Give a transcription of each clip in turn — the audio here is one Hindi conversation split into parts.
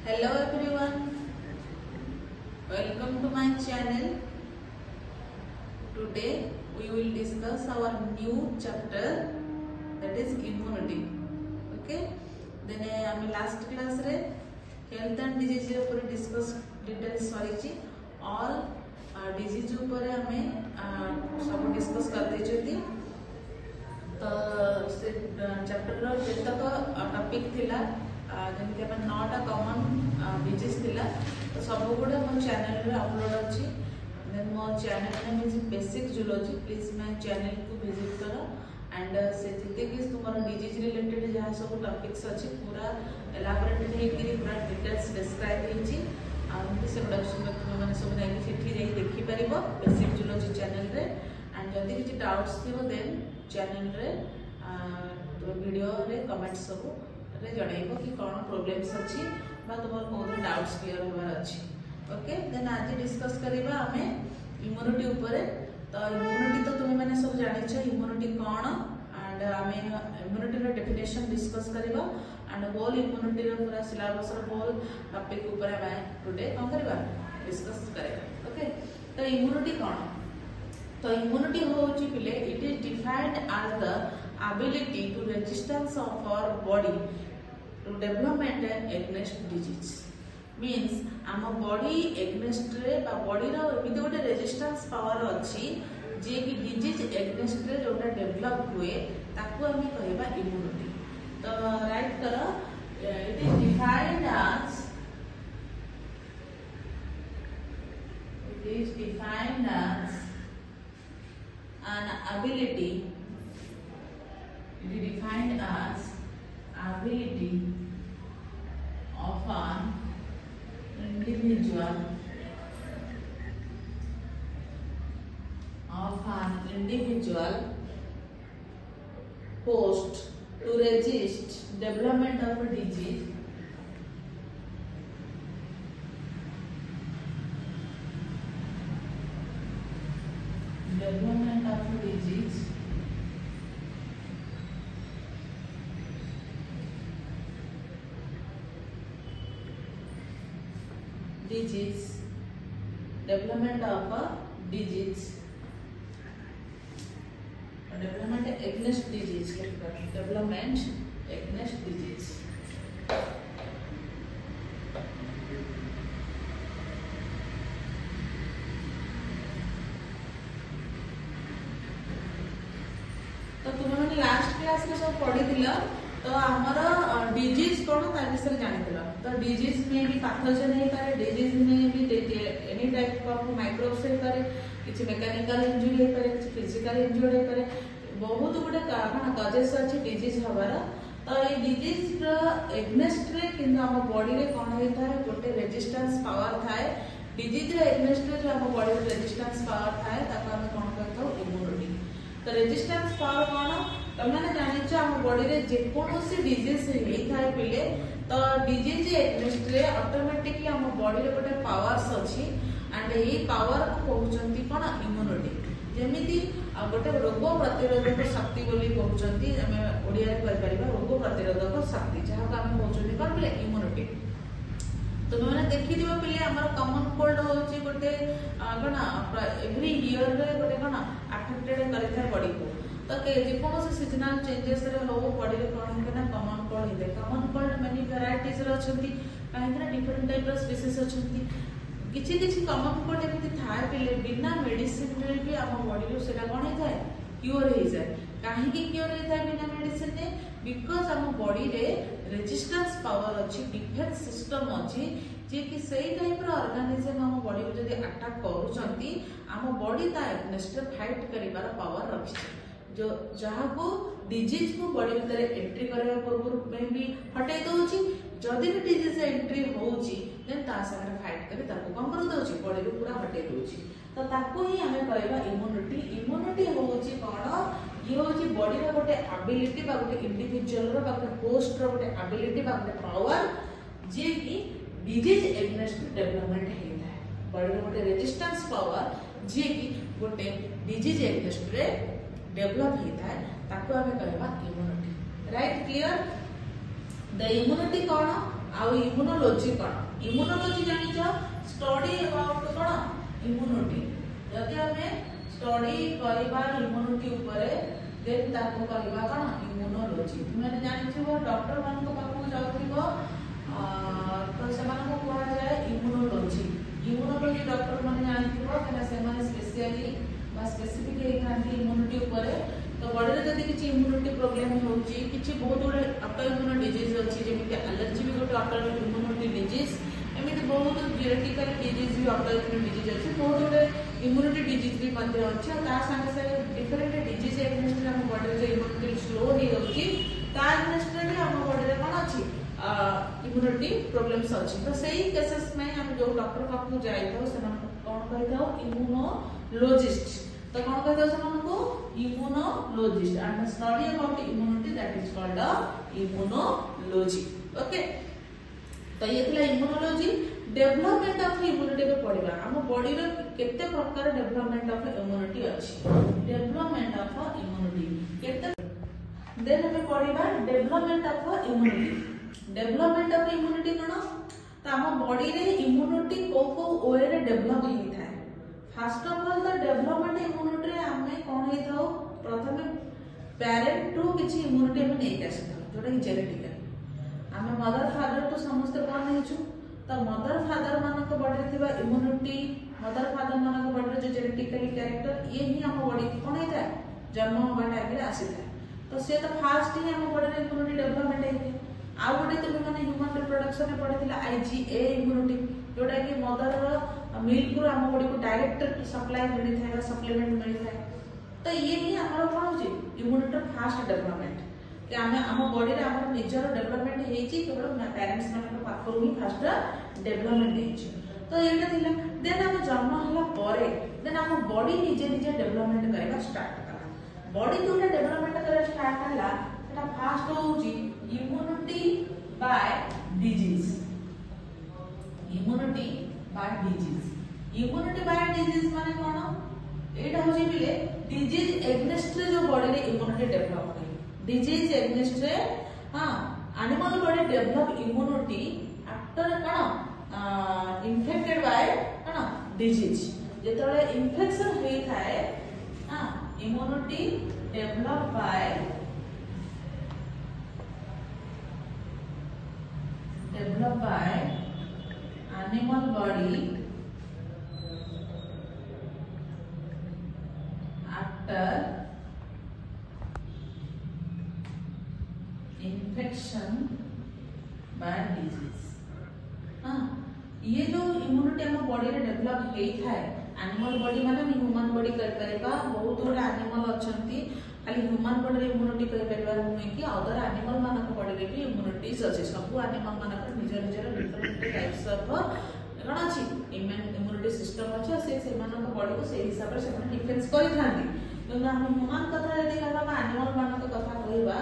Hello everyone, welcome to my channel. Today we will discuss our new chapter, that is immunity. Okay, then I last class रे health and disease ऊपर discuss details sorry all disease ऊपर हमें सब discuss कर देते तो से चैप्टर रो जेतक टॉपिक थिला जमी अपन 9टा कॉमन डिजीज थिला तो सब गुडे मो चैनल रे अपलोड अछि देन मो channel name is basic zoology please my channel को विजिट करो एंड से जिते कि तुम्हारा डिजीज रिलेटेड जहाँ सब टॉपिक्स अछि पूरा एलाबोरेटेड हे कि पूरा डिटेल्स डिस्क्राइब हेछि आंती से प्रोडक्शन तुम माने सब जाई सेठी जाई देखि परिबो बेसिक जूलॉजी चैनल रे एंड जदी किछि डाउट्स थिबो देन चैनल रे तो वीडियो रे कमेंट सब रे जणाइबो कि कोन प्रॉब्लम्स अछि बा तमर कोन डाउट्स क्लियर होबार अछि ओके देन आज डिस्कस करिबा हमें इम्यूनिटी ऊपर तो इम्यूनिटी तो तुम माने सब जानि छ इम्यूनिटी कोन एंड हमें इम्यूनिटी रो डेफिनेशन डिस्कस करिबा एंड होल इम्यूनिटी रो पूरा सिलेबस रो होल टॉपिक ऊपर हमें टुडे कोन करिबा डिस्कस करिबा ओके तो इम्यूनिटी कोन तो immunity होची पिले it is defined as the ability to resistance of our body to development against disease means आम body against रे बा body रो एमिति गोटे resistance power अछि जे कि disease against रे जोटा डेवलप हुए ताको हम कहबा immunity तो राइट करो it is defined as an ability defined as ability of an individual post to resist development of a disease development of a disease development against disease development against disease तो तुम्हें लास्ट क्लास में सब पढ़ी दिला तो हमारा डिजीज कोन ता विषय जानितला तो डिजीज में भी पैथोजन हे पारे डिजीज में भी एनी टाइप ऑफ माइक्रोब्स हे पारे किछ मैकेनिकल इंजरी हे पारे किछ फिजिकल इंजरी हे पारे बहुत गुडे कारण कजेस अछि डिजीज हबार तो ये डिजीज रो एग्नेस्ट रे किंतु हम बॉडी रे कोन हे थाए गोटे रेजिस्टेंस पावर थाए डिजीज रे एग्नेस्ट रे जो हम बॉडी रे रेजिस्टेंस पावर थाए ताको हम कोन कहथौ इम्यूनिटी तो रेजिस्टेंस पावर कोन तमने जानि छ हम बॉडी रे जे कोनोसी डिजीज हे थाए पिले तो डिजीज एग्नेस्ट रे ऑटोमेटिकली हम बॉडी रे गोटे पावर्स अछि एंड ए पावर को कहउचंती कोन इम्यूनिटी जेमिति गोटे रोग प्रतिरोधक शक्ति बोली कहउचंती हम ओडिया रे कहि परिबा रोग प्रतिरोधक शक्ति जहा को हम कहउचंती कोन पिले इम्यूनिटी तो मैंने देखि दिबो पिले हमर कॉमन कोल्ड होची गोटे कोन एवरी ईयर रे गोटे कोन अफेक्टेड करिथा बॉडी को तो के जे कोनो सीजनल चेंजेस रे हो बॉडी रे कोन हेना कॉमन कोल्ड हिते कॉमन कोल्ड मेनी वैराइटीज रे अछंती काहेकना डिफरेंट टाइप रो स्पीसीज अछंती किछि किछि कॉमन कोल्ड एमिति थाए पिले बिना मेडिसिन रे भी हम बॉडी रो सेटा कोन हे जाय क्योर हे जाय काहे की क्योर हे जाय बिना मेडिसिन रे बिकॉज़ हम बॉडी रे रेजिस्टेंस पावर अछि डिफेंस सिस्टम अछि जे कि सेही टाइप रो ऑर्गेनिज्म हम बॉडी को जदी अटैक करूचंती हम बॉडी ता अगेंस्ट फाइट करिवार पावर रखि जो जहाँ को डिजीज को बॉडी भीतर एंट्री करबा पूर्व में भी हटाई दोची जदी भी डिजीज एंट्री होची देन ता संगे फाइट करे ताको कम कर दोची बॉडी रो पूरा हटाई दोची तो ताको ही हमें कहबा इम्यूनिटी इम्यूनिटी होची कोन ये होची बॉडी रो गोटे एबिलिटी बा गोटे इंडिविजुअल रो बा गोटे पोस्ट रो गोटे एबिलिटी बा गोटे पावर जे कि डिजीज एग्नेस्ट डेवलपमेंट हेता है बॉडी रो गोटे रेजिस्टेंस पावर जे कि गोटे डिजीज एग्नेस्ट रे डेवलप हेता है ताको हमें कहबा immunity right clear the immunity कोन आउ इम्यूनोलॉजी कौन इम्यूनोलॉजी जानिछ स्टडी अबाउट कौन इम्यूनिटी जदि हमें स्टडी करबा इम्यूनिटी ऊपर देन ताको कहबा कौन इम्यूनोलॉजी तुमने जानिछो डॉक्टर मान को पाखु जाउथिबो तो सेमान को कहा जाए इम्यूनोलॉजी डॉक्टर माने जानिथिबो कना से माने स्पेशली बा स्पेसिफिक हे खांती इम्यूनिटी ऊपर तो बॉडी रे जदि किछि इम्यूनिटी प्रॉब्लम होउची किछि बहुत गुडे ऑटो इम्यून डिजीज अछि जेमि कि एलर्जी भी गोटे ऑटो इम्यूनिटी डिजीज एमिति बहुत जेनेटिकल डिजीज भी ऑटो इम्यून डिजीज अछि बहुत गुडे इम्यूनिटी डिजीज भी मध्य अछि और ता संगे संगे डिफरेंट डिजीज एग्नेस्ट हम बॉडी रे इम्यूनिटी स्लो हे होउची ता एग्नेस्ट रे हम बॉडी रे कोन अछि इम्यूनिटी प्रॉब्लम्स अछि तो सेही केसेस में हम जो डॉक्टर पाखु जाई तो समान कोन कहैताओ इम्यूनोलॉजिस्ट तो कौन कहते हैं समान को immunologist and study about immunity that is called immunology okay तो ये थला इम्यूनोलॉजी डेवलपमेंट ऑफ इम्यूनिटी पे पढ़िबा हम बॉडी रे केते प्रकार डेवलपमेंट ऑफ इम्यूनिटी अछि डेवलपमेंट ऑफ इम्यूनिटी केते देन हमें पढ़िबा डेवलपमेंट ऑफ इम्यूनिटी कोन तो हम बॉडी रे इम्यूनिटी को वे रे डेवलप हेई था first of all the development immunity रे हमें कोन हे थाओ प्रथमे पेरेंट टू किछि इम्यूनिटी हमें नै आसी था जोटा कि जेनेटिकल हमें मदर फादर तो समस्त कोन हेछु तो मदर फादर मानक बॉडी रे थिबा इम्यूनिटी मदर फादर मानक बॉडी रे जो जेनेटिकली कैरेक्टर ये ही हम बॉडी कोन हे था जन्म होबा टाइम रे आसी था तो से तो फास्ट ही हम बॉडी रे इम्यूनिटी डेवलपमेंट हे आ गोटे तुम माने ह्यूमन रिप्रोडक्शन में पढ़िथिला आईजीए इम्यूनिटी जोटा कि मदर रो मिल्क को हम बॉडी को डायरेक्ट सप्लाई मिली थाए सप्लीमेंट मिली थाए तो ये ही हमर कोन होची इम्यूनिटी फास्ट डेवलपमेंट कि हम बॉडी रे हमर निजर डेवलपमेंट हेची केवल पेरेंट्स मानक पाखरु ही फास्ट डेवलपमेंट हेची तो एटा थिला देन हम जन्म होला परे देन हम बॉडी निजे निजे डेवलपमेंट करबा स्टार्ट कला बॉडी जोटा डेवलपमेंट करबा स्टार्ट कला सेटा फास्ट होची immunity bye disease immunity bye disease माने कोन एटा होची बिले डिजीज एग्नेस्ट रे जो बॉडी रे इम्यूनिटी डेवलप होई डिजीज एग्नेस्ट रे हां animal body develop immunity after कोन इन्फेक्टेड बाय कोन डिजीज जेतले इन्फेक्शन हेई थाए हां immunity develop by animal body after infection by disease हां ये जो इम्यूनिटी हम बॉडी रे डेवलप हेई थाए एनिमल बॉडी माने ह्यूमन बॉडी कर परबा बहुत गुडा एनिमल अछंती खाली ह्यूमन बॉडी रे इम्यूनिटी कर परबा नै कि अदर एनिमल मानक बॉडी रे भी इम्यूनिटीज अछि सब एनिमल मानक निज निजर डिफरेंट टाइप्स ऑफ कोन अछि इम्यूनिटी सिस्टम अछि से मानक बॉडी को से हिसाब से माने डिफेंस करि थांती तो हम ह्यूमन कथा यदि कहबा एनिमल मानक कथा कहबा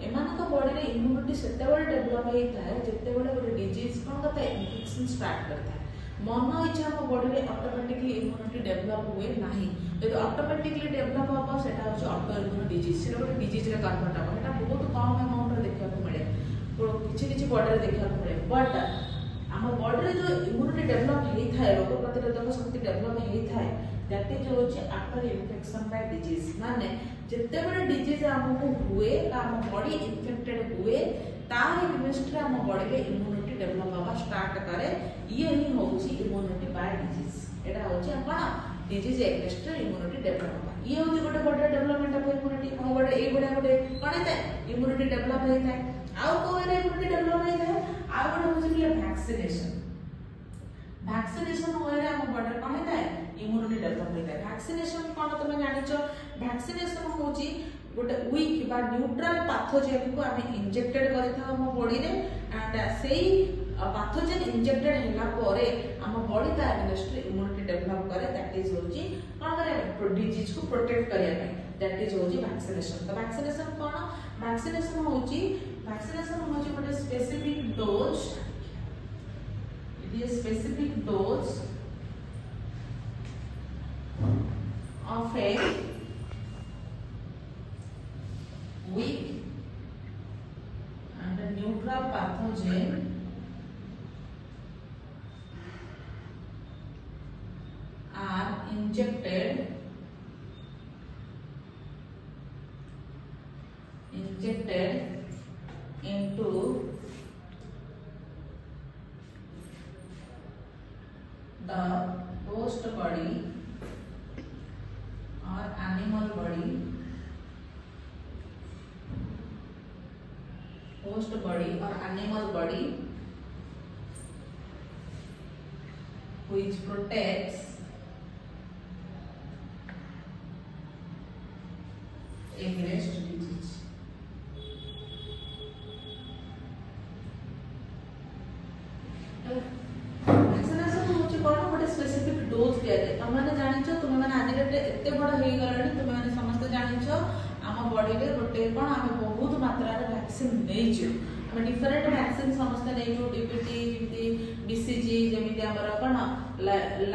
एमानक बॉडी रे इम्यूनिटी सेते बेले डेवलप हेई थाए जेते बेले गोटे डिजीज कोन कथा इन्फेक्शन स्टार्ट करता है मन इच्छा हम बॉडी रे ऑटोमेटिकली इम्यूनिटी डेवलप हुए नाही यदि ऑटोमेटिकली डेवलप होबा सेटा होछ ऑटो इम्यून डिजीज सेटा गोटे डिजीज रे कन्वर्ट होबा सेटा बहुत कम अमाउंट रे देखा को मिले किछि बॉडी रे देखा को मिले बट हम बॉडी रे जो इम्यूनिटी डेवलप हेई थाए रोग प्रतिरोधक शक्ति डेवलप हेई थाए दैट इज होछ आफ्टर इन्फेक्शन बाय डिजीज माने जेते बड़े डिजीज हमको हुए हम बॉडी इन्फेक्टेड हुए तार इन्वेस्ट रे हम बॉडी रे इम्यूनिटी डेवलप होबा स्टार्ट करे ये ही होची इम्यूनिटी बाय डिजीज एटा होची अपन डिजीज एग्नेस्ट इम्यूनिटी डेवलप होबा ये होची गोटे बॉडी डेवलपमेंट ऑफ इम्यूनिटी हम गोटे ए बडा गोटे कोन हेता इम्यूनिटी डेवलप हेई थाए आउ को रे इम्यूनिटी डेवलप हेई थाए आउ गोटे होची कि वैक्सीनेशन होए हम बॉडी कोन हेता इम्यूनिटी डेवलप हेई थाए वैक्सीनेशन कोन तुम जानिचो वैक्सीनेशन होची गोटे वीक बा न्यूट्रल पैथोजेन को हमें इंजेक्टेड करथा हम बॉडी रे एंड सेही पैथोजेन इंजेक्टेड हैला परे हम बॉडी ता अगेंस्ट इम्यूनिटी डेवलप करे दैट इज होची कोन करे डिजीज को प्रोटेक्ट करिया पे दैट इज होची वैक्सीनेशन तो वैक्सीनेशन कोन वैक्सीनेशन होची गोटे specific dose it is specific dose of A weak and a neutral pathogen host body or animal body, host body or animal body which protects against disease. Vaccination होची कोन गोटे स्पेसिफिक डोज दिया जाए तुम माने जानिछो तुम माने आज डेट एते बड़ हे गलानी तुम माने समस्त जानिछो आम बॉडी रे गोटे कोन हम बहुत मात्रा रे वैक्सीन नेइछो हम डिफरेंट वैक्सीन समस्त नेइछो डीपीटी जेमिति बीसीजी जेमिति हमर कोन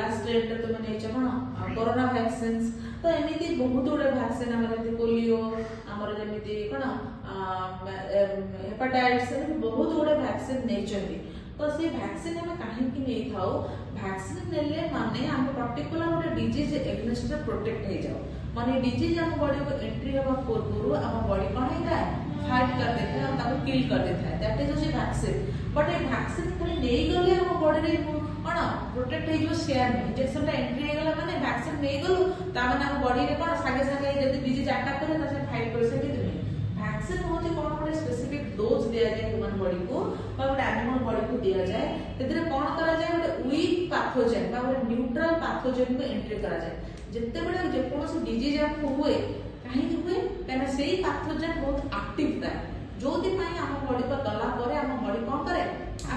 लास्ट डेट तुम नेइछो कोन कोरोना वैक्सीन्स तो एमिति बहुत गुडे वैक्सीन हमर जेमिति पोलियो हमर जेमिति कोन हेपेटाइटिस बहुत गुडे वैक्सीन नेइछन्ती तो से वैक्सीन हम काहे कि नै थाओ वैक्सीन नेले माने हम पर्टिकुलर गोटे डिजीज एग्नेस्ट प्रोटेक्ट हो जाओ माने डिजीज हम बॉडी को एंट्री होबा पूर्व हम बॉडी कोन हेता फाइट कर देता है ताको किल कर देता है that is OC vaccine but A vaccine खाली नै गले हम बॉडी रे कोन प्रोटेक्ट हो जो शेयर नै इंजेक्शन एंट्री हो गला माने वैक्सीन नै गलो ता माने हम बॉडी रे कोन सागे सागे जदी डिजीज अटैक करे ता से फाइट कर सके तुम वैक्सीन होती कोन गोटे स्पेसिफिक डोज दिया जाए ह्यूमन बॉडी को बा गोटे एनिमल बॉडी को दिया जाए तेरे कोन करा जाए गोटे वीक पैथोजेन बा गोटे न्यूट्रल पैथोजेन को एंट्री करा जाए जत्ते बडे जे कोनोसी डिजीज आपको हुए काहे कि हुए काना सेही पैथोजेन बहुत एक्टिव था जोति पई हम बॉडी पर गला परे हम बॉडी कोन करे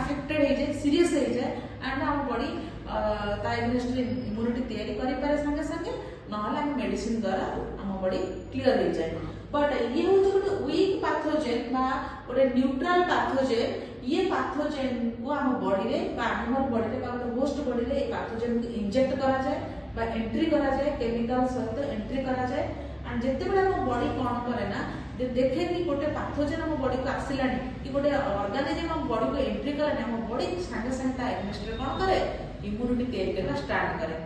अफेक्टेड हो जाए सीरियस हो जाए एंड हम बॉडी ता एग्नेस्ट इम्यूनिटी तैयारी करि पारे संगे संगे नहले हम मेडिसिन द्वारा हम बॉडी क्लियर हो जाए बट ये होतो गोटे वीक पैथोजेन बा गोटे न्यूट्रल पैथोजेन ये पैथोजेन को हम बॉडी रे बा एनिमल बॉडी रे बा गोटे होस्ट बॉडी रे पैथोजेन को इंजेक्ट करा जाए बा एंट्री करा जाए केमिकल सहित एंट्री करा जाए एंड जत्ते बडा हम बॉडी कोन करे ना देखे कि गोटे पैथोजेन हम बॉडी को आसिलानी कि गोटे ऑर्गेनिज्म हम बॉडी को एंट्री करलानी हम बॉडी संगे संगे ता एग्नेस्ट कोन करे इम्यूनिटी तैयारी करना स्टार्ट करे